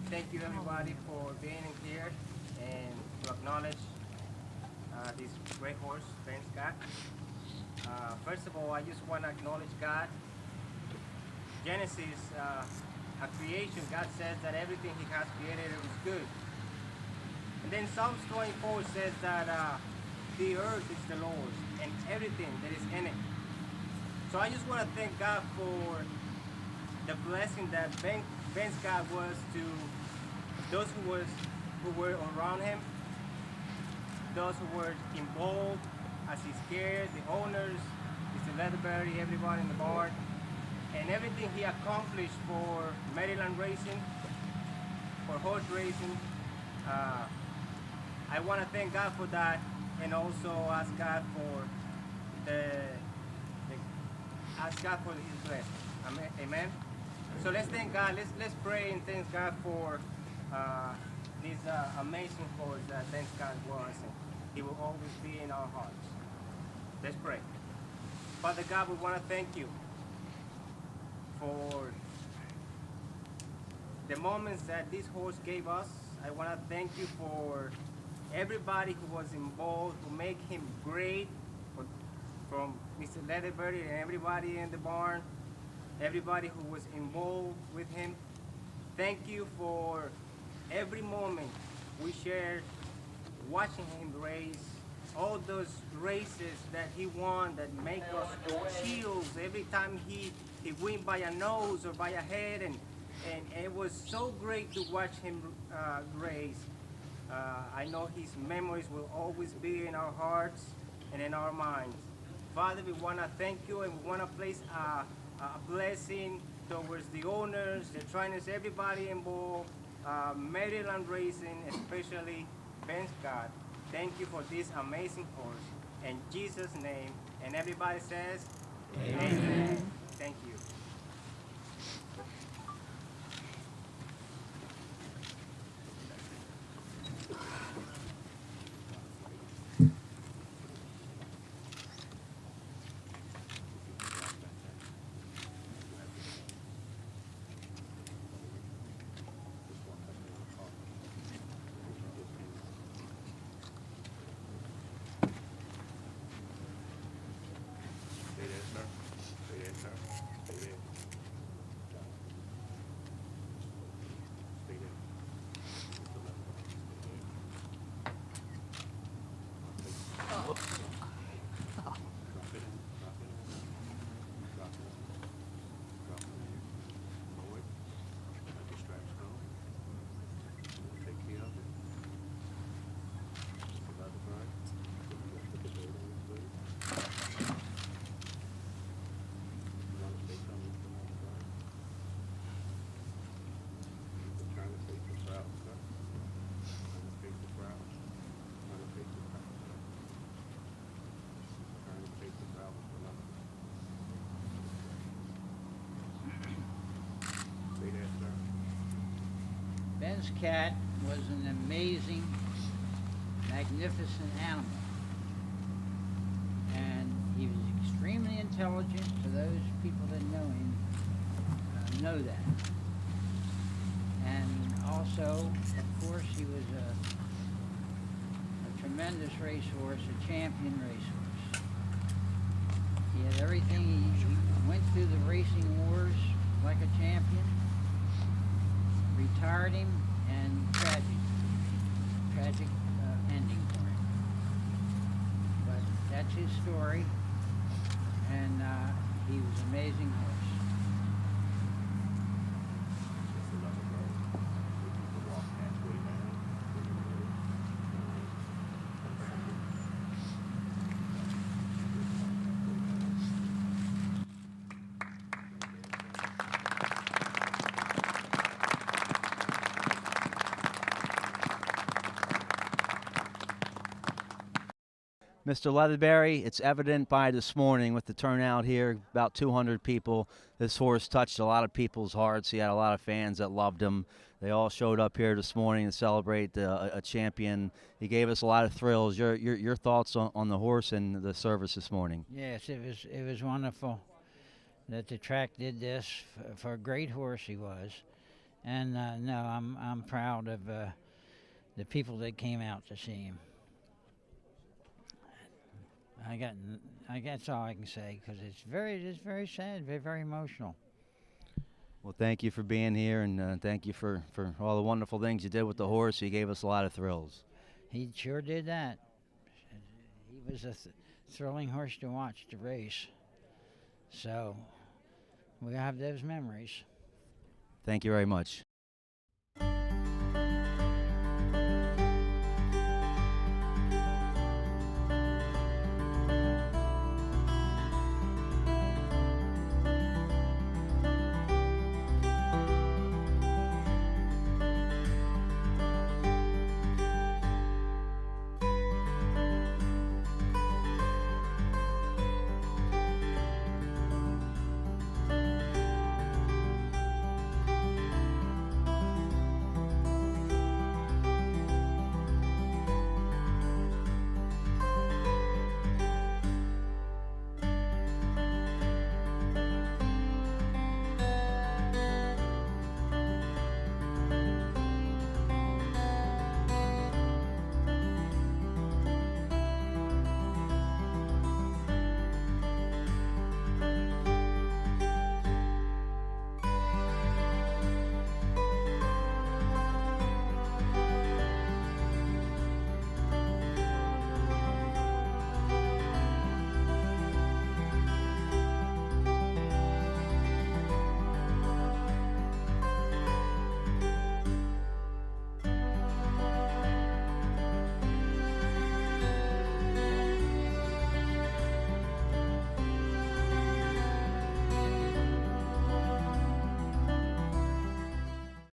Thank you everybody for being here and to acknowledge this great horse, Ben Scott. First of all, I just want to acknowledge God. Genesis, a creation, God says that everything He has created is good. And then Psalms 24 says that the earth is the Lord's and everything that is in it. So I just want to thank God for the blessing that Ben Scott was to those who were around him, those who were involved as he scared, the owners, Mr. Leatherberry, everybody in the barn, and everything he accomplished for Maryland racing, for horse racing. I want to thank God for that, and also ask God for ask God for His blessing. Amen. So let's thank God. Let's pray and thank God for this amazing horse that Ben Scott was, and he will always be in our hearts. Let's pray. Father God, we want to thank you for the moments that this horse gave us. I want to thank you for everybody who was involved, who made him great, from Mr. Leatherberry and everybody in the barn, everybody who was involved with him. Thank you for every moment we shared watching him race, all those races that he won that make us chills every time he win by a nose or by a head, and it was so great to watch him race. I know his memories will always be in our hearts and in our minds. Father, we want to thank you, and we want to place a blessing towards the owners, the trainers, everybody involved, Maryland Racing, especially Ben Scott. Thank you for this amazing horse. In Jesus' name, and everybody says, Amen. Amen. Thank you. Ben's cat was an amazing, magnificent animal. And he was extremely intelligent. To those people that know him, know that. And also, of course, he was a tremendous racehorse, a champion racehorse. He had everything. He went through the racing wars like a champion. Retired him, and tragic ending for him. But that's his story, and he was an amazing horse. Mr. Leatherberry, it's evident by this morning with the turnout here, about 200 people. This horse touched a lot of people's hearts. He had a lot of fans that loved him. They all showed up here this morning to celebrate a champion. He gave us a lot of thrills. Your thoughts on the horse and the service this morning? Yes, it was wonderful that the track did this for a great horse he was, and no, I'm proud of the people that came out to see him. That's all I can say, because it's very sad, very emotional. Well, thank you for being here, and thank you for all the wonderful things you did with the horse. He gave us a lot of thrills. He sure did that. He was a thrilling horse to watch to race. So we have those memories. Thank you very much.